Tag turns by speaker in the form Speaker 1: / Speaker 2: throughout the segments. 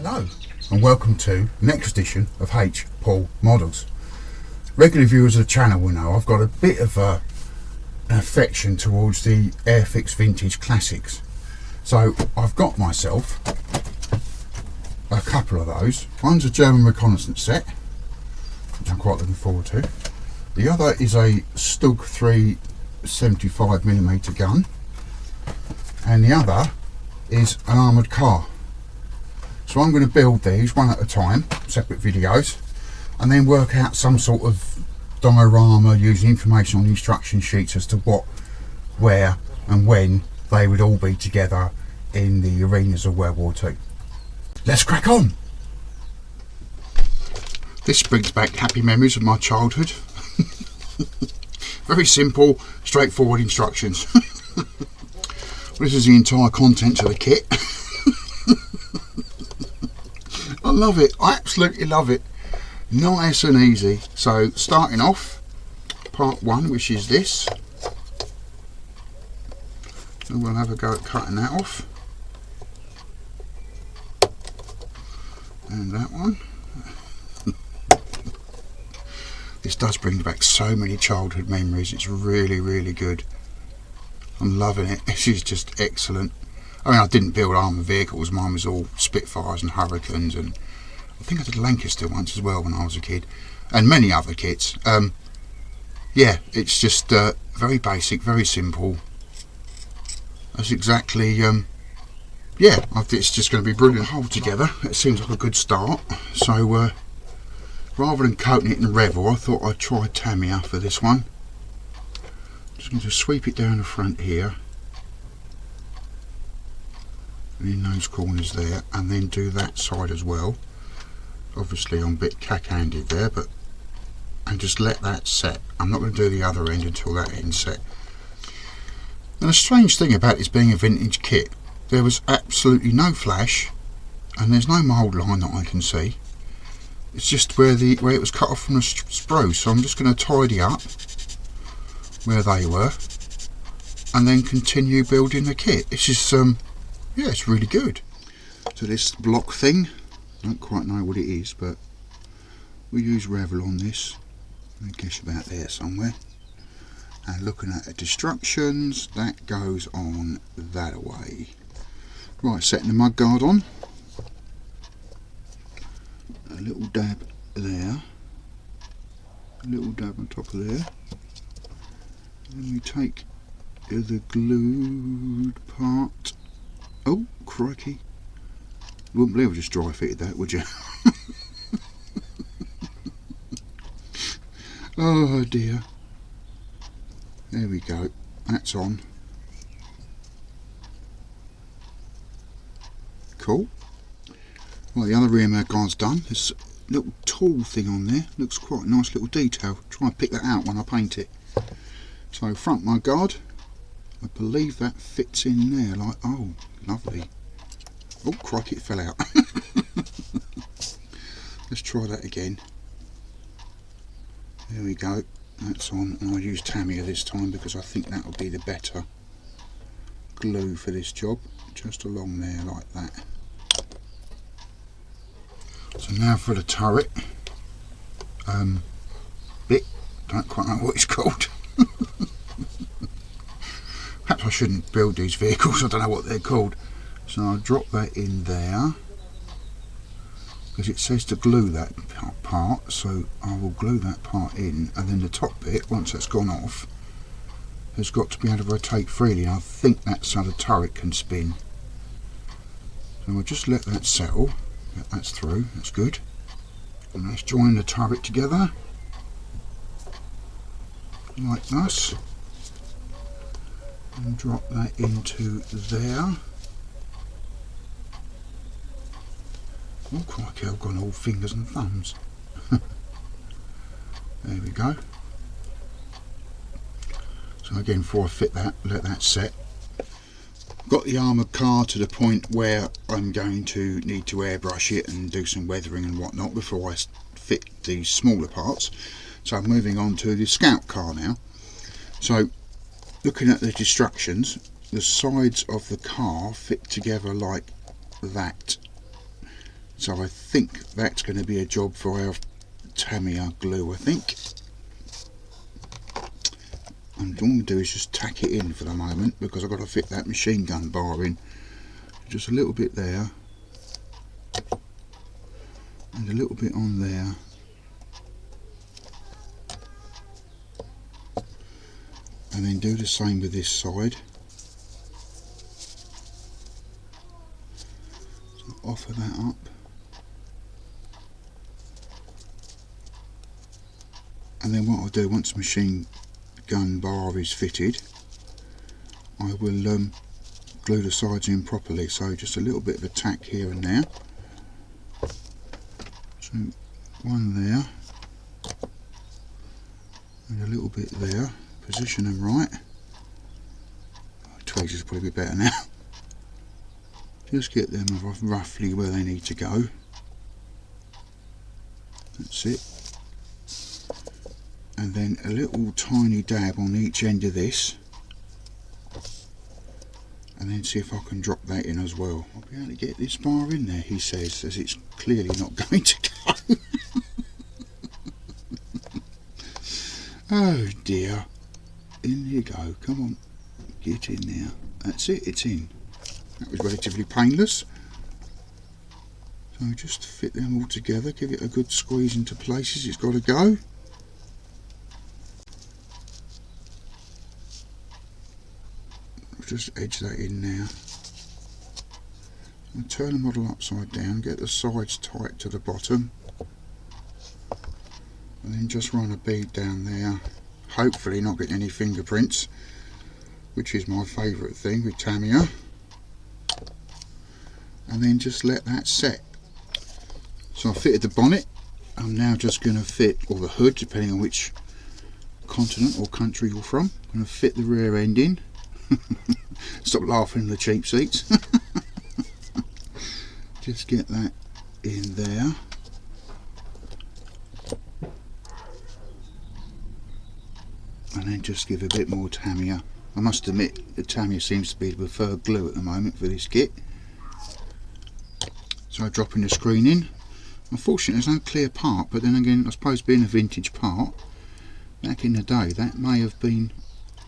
Speaker 1: Hello and welcome to the next edition of H. Paul Models. Regular viewers of the channel will know I've got a bit of an affection towards the Airfix vintage classics. So I've got myself a couple of those. One's a German reconnaissance set, which I'm quite looking forward to. The other is a Stug 3 75mm gun, and the other is an armoured car. So I'm going to build these one at a time, separate videos, and then work out some sort of diorama using information on the instruction sheets as to what, where and when they would all be together in the arenas of World War II. Let's crack on! This brings back happy memories of my childhood. Very simple, straightforward instructions. This is the entire contents of the kit. I love it, I absolutely love it. Nice and easy. So starting off, part one, which is this. And we'll have a go at cutting that off. And that one. This does bring back so many childhood memories. It's really, really good. I'm loving it. This is just excellent. I mean, I didn't build armoured vehicles. Mine was all Spitfires and Hurricanes, and I think I did Lancaster once as well when I was a kid, and many other kits. Yeah, it's just very basic, very simple. That's exactly, yeah, it's just going to be brilliant. Hold together, it seems like a good start. So rather than coating it in Revel, I thought I'd try Tamiya for this one. Just going to sweep it down the front here, and in those corners there, and then do that side as well. Obviously I'm a bit cack-handed there, but and just let that set. I'm not going to do the other end until that end's set. And a strange thing about this being a vintage kit, there was absolutely no flash, and there's no mould line that I can see. It's just where it was cut off from the spruce. So I'm just going to tidy up where they were, and then continue building the kit. This is yeah, it's really good. So this block thing, I don't quite know what it is, but we use Revel on this. I guess about there somewhere. And looking at the destructions, that goes on that away. Right, setting the mudguard on. A little dab there. A little dab on top of there. Then we take the glued part. Oh, crikey. You wouldn't believe I just dry fitted that, would you? Oh dear. There we go. That's on. Cool. Well, the other rear mudguard's done. There's a little tool thing on there. Looks quite a nice little detail. Try and pick that out when I paint it. So front mudguard. I believe that fits in there like, oh, lovely. Oh, crikey, it fell out. Let's try that again. There we go, that's on, and I'll use Tamiya this time because I think that'll be the better glue for this job. Just along there like that. So now for the turret bit, don't quite know what it's called. Perhaps I shouldn't build these vehicles, I don't know what they're called. So I'll drop that in there, because it says to glue that part, so I will glue that part in, and then the top bit, once that's gone off, has got to be able to rotate freely, and I think that's how the turret can spin. So we'll just let that settle, get that through, that's good. And let's join the turret together, like this. And drop that into there. Oh crikey, I've gone all fingers and thumbs. There we go. So again, before I fit that, let that set. Got the armoured car to the point where I'm going to need to airbrush it and do some weathering and whatnot before I fit the smaller parts. So I'm moving on to the scout car now. So looking at the destructions, the sides of the car fit together like that. So I think that's going to be a job for our Tamiya glue, I think. And all I'm going to do is just tack it in for the moment, because I've got to fit that machine gun bar in. Just a little bit there, and a little bit on there, and then do the same with this side. So offer that up, and then what I'll do once the machine gun bar is fitted, I will glue the sides in properly. So just a little bit of a tack here and there. So one there, and a little bit there. Position them right. Twigs is probably a bit better now. Just get them roughly where they need to go. That's it. And then a little tiny dab on each end of this, and then see if I can drop that in as well. I'll be able to get this bar in there, he says, as it's clearly not going to go. Oh dear. In you go, come on, get in there. That's it, it's in. That was relatively painless. So just fit them all together, give it a good squeeze into places it's got to go. Just edge that in now. And turn the model upside down, get the sides tight to the bottom, and then just run a bead down there, hopefully not getting any fingerprints, which is my favourite thing with Tamiya, and then just let that set. So I fitted the bonnet. I'm now just going to fit, or the hood depending on which continent or country you're from, I'm going to fit the rear end in. Stop laughing at the cheap seats. Just get that in there. And then just give a bit more Tamiya. I must admit the Tamiya seems to be the preferred glue at the moment for this kit. So dropping the screen in. Unfortunately there's no clear part, but then again I suppose being a vintage part, back in the day that may have been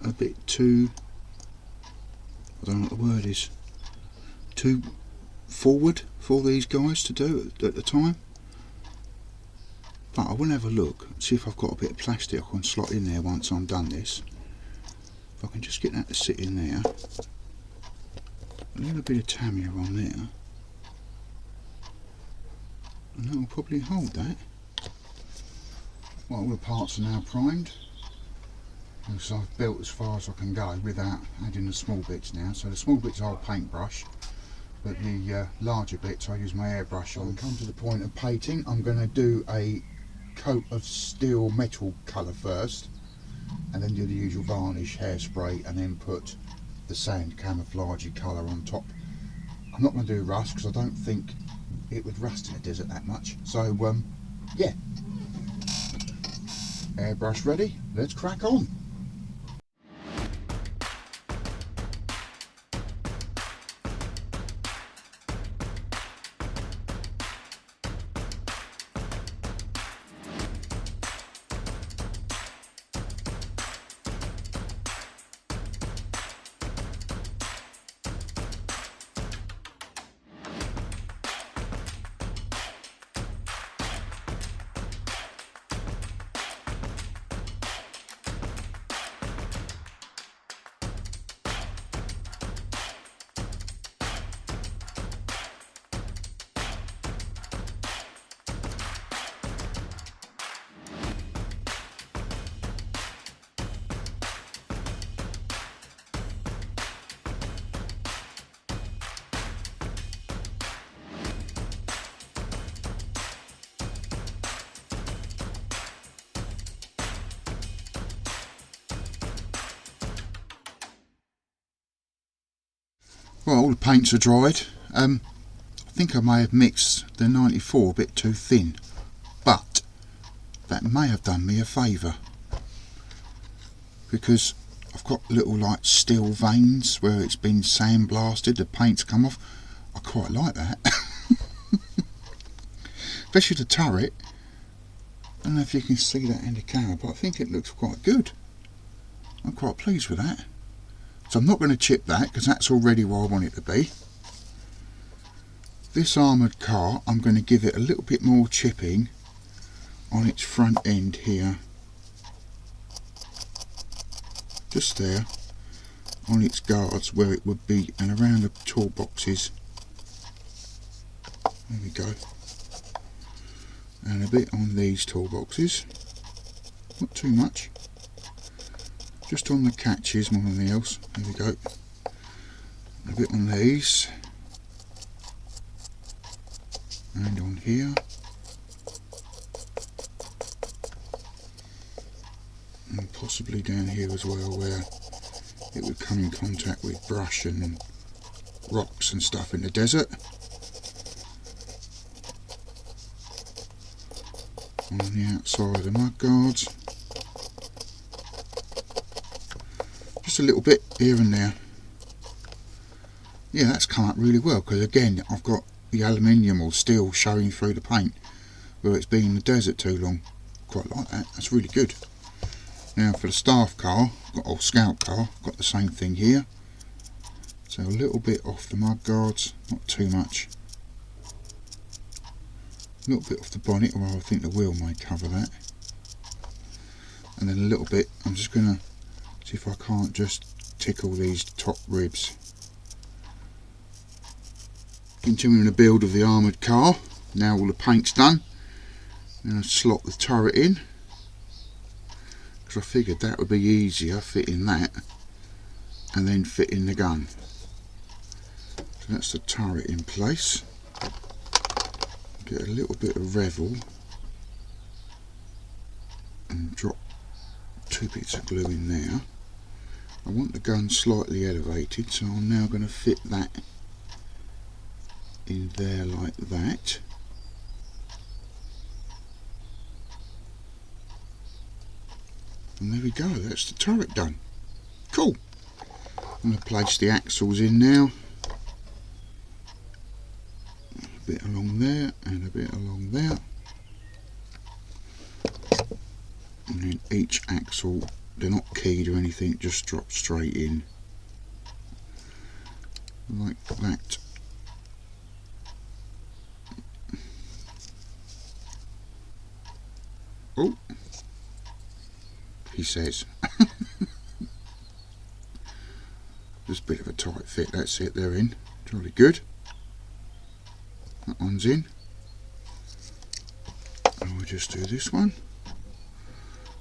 Speaker 1: a bit too, I don't know what the word is, too forward for these guys to do at the time. But I will have a look, see if I've got a bit of plastic I can slot in there once I'm done this. If I can just get that to sit in there. A little bit of Tamiya on there. And that will probably hold that. Well, all the parts are now primed. So I've built as far as I can go without adding the small bits now. So the small bits I'll paintbrush, but the larger bits I use my airbrush on. Come to the point of painting, I'm going to do a coat of steel metal colour first, and then do the usual varnish, hairspray, and then put the sand camouflagey colour on top. I'm not going to do rust because I don't think it would rust in the desert that much. So yeah, airbrush ready, let's crack on. Well, all the paints are dried. I think I may have mixed the 94 a bit too thin, but that may have done me a favour, because I've got little like steel veins where it's been sandblasted, the paint's come off. I quite like that. especially the turret. I don't know if you can see that in the camera, but I think it looks quite good. I'm quite pleased with that. So I'm not going to chip that because that's already where I want it to be. This armoured car, I'm going to give it a little bit more chipping on its front end here. Just there, on its guards where it would be, and around the toolboxes. There we go. And a bit on these toolboxes. Not too much. Just on the catches more than anything else. There we go. A bit on these. And on here. And possibly down here as well, where it would come in contact with brush and rocks and stuff in the desert. On the outside of the mud guards. Just a little bit here and there. Yeah, that's come up really well, because again I've got the aluminium or steel showing through the paint where it's been in the desert too long. Quite like that, that's really good. Now for the staff car, or scout car, got the same thing here. So a little bit off the mud guards, not too much. A little bit off the bonnet, or I think the wheel may cover that. And then a little bit, I'm just going to see if I can't just tickle these top ribs. Continuing the build of the armoured car. Now all the paint's done. I'm going to slot the turret in, because I figured that would be easier, fitting that and then fitting the gun. So that's the turret in place. Get a little bit of revel and drop 2 bits of glue in there. I want the gun slightly elevated, so I'm now going to fit that in there like that. And there we go, that's the turret done. Cool. I'm going to place the axles in now. A bit along there and a bit along there. And then each axle, they're not keyed or anything, just drop straight in. Like that. Oh, he says. Just a bit of a tight fit, that's it, they're in. Jolly good. That one's in. And we'll just do this one.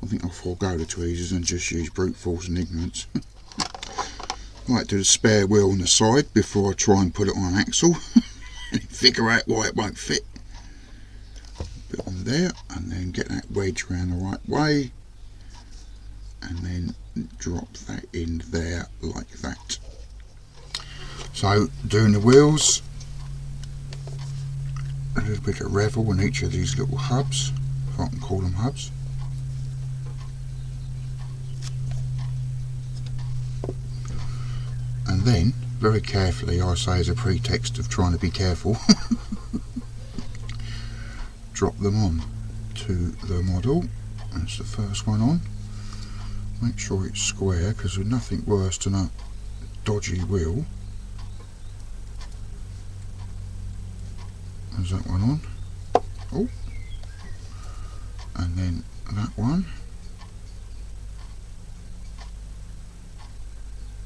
Speaker 1: I think I'll forego the tweezers and just use brute force and ignorance. I might do the spare wheel on the side before I try and put it on an axle and figure out why it won't fit. A bit on there, and then get that wedge around the right way, and then drop that in there like that. So doing the wheels, a little bit of revel in each of these little hubs, if I can call them hubs. And then, very carefully, I say as a pretext of trying to be careful, drop them on to the model. That's the first one on. Make sure it's square, because there's nothing worse than a dodgy wheel. There's that one on. Oh, and then that one.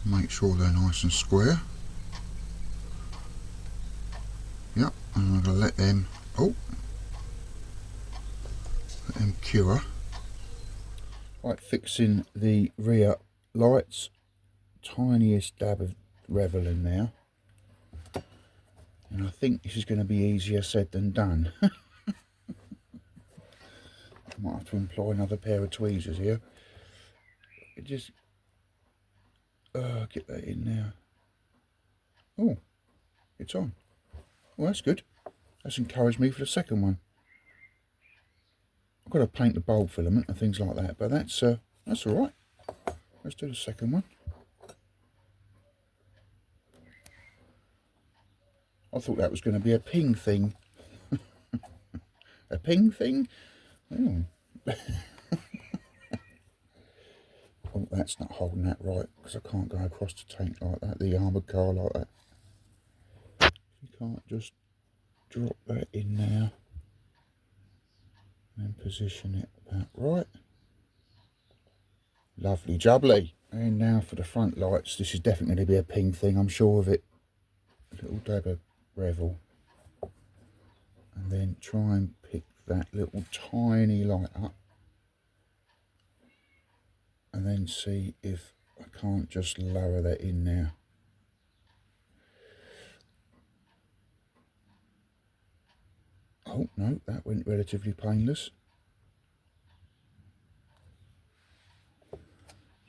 Speaker 1: Make sure they're nice and square. Yep, and I'm going to let them, let them cure. Right, fixing the rear lights. Tiniest dab of revel in there. And I think this is going to be easier said than done. I might have to employ another pair of tweezers here. Just get that in there. Oh, it's on. Well, that's good. That's encouraged me for the second one. I've got to paint the bulb filament and things like that, but that's all right. Let's do the second one. I thought that was going to be a ping thing. a ping thing. Oh. Oh, that's not holding that right, because I can't go across the tank like that, the armoured car like that. You can't just drop that in there and position it about right. Lovely jubbly. And now for the front lights. This is definitely going to be a ping thing, I'm sure of it. A little dab of Revel. And then try and pick that little tiny light up. And then see if I can't just lower that in there. Oh no, that went relatively painless.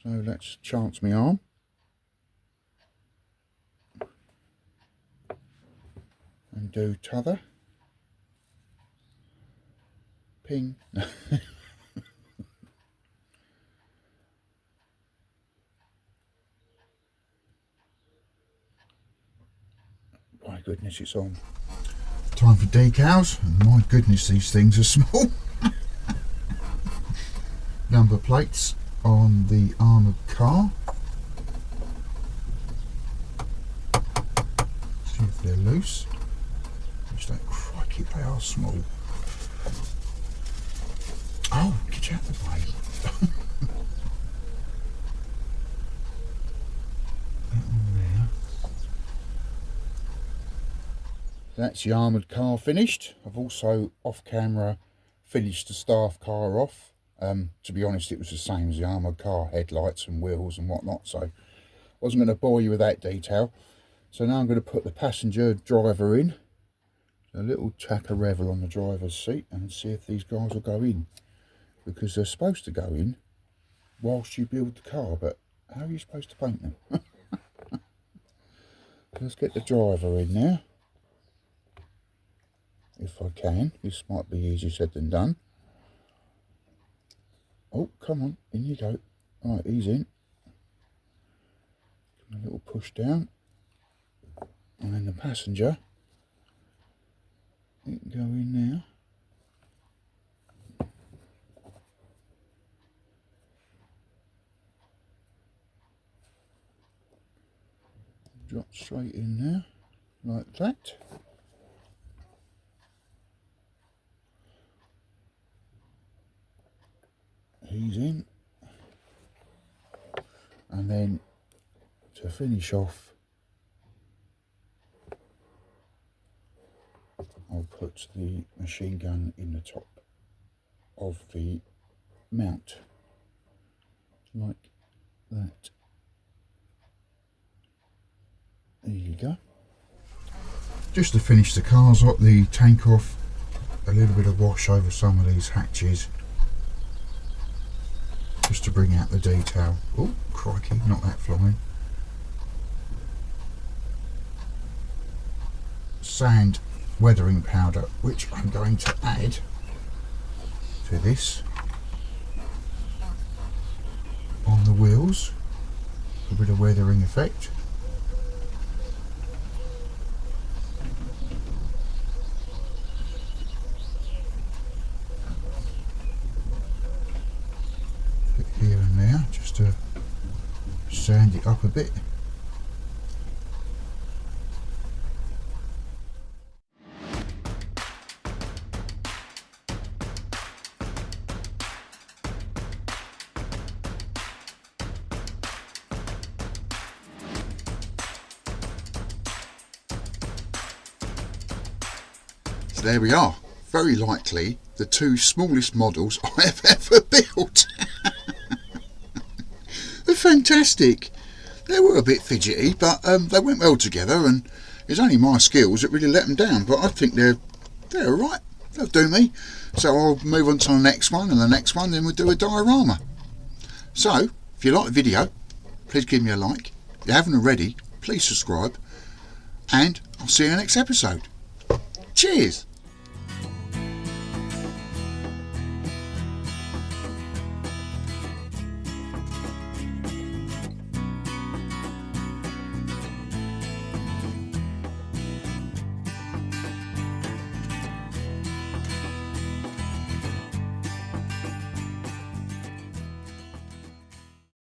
Speaker 1: So let's chance my arm. And do t'other. Ping. My goodness, it's on. Time for decals. And my goodness, these things are small. Number plates on the armoured car. See if they're loose. Just like, crikey, they are small. Oh, get out of the way. That one there. That's the armoured car finished. I've also off camera finished the staff car off. To be honest, it was the same as the armoured car, headlights and wheels and whatnot, so I wasn't going to bore you with that detail. So now I'm going to put the passenger driver in, a little tack of Revel on the driver's seat, and see if these guys will go in, because they're supposed to go in whilst you build the car, but how are you supposed to paint them? Let's get the driver in now, if I can. This might be easier said than done. Oh, come on, in you go. Right, he's in. A little push down. And then the passenger, it can go in now. Drop straight in there, like that. He's in. And then to finish off, I'll put the machine gun in the top of the mount, like that. There you go. Just to finish the cars up, the tank off, a little bit of wash over some of these hatches, just to bring out the detail. Oh, crikey, not that flying. Sand weathering powder, which I'm going to add to this on the wheels, a bit of weathering effect. Bit here and there, just to sand it up a bit. So there we are, very likely the two smallest models I have ever built. They're fantastic. They were a bit fidgety, but they went well together, and it's only my skills that really let them down, but I think they're alright, they'll do me. So I'll move on to the next one, and the next one, then we'll do a diorama. So, if you like the video, please give me a like. If you haven't already, please subscribe, and I'll see you in the next episode. Cheers!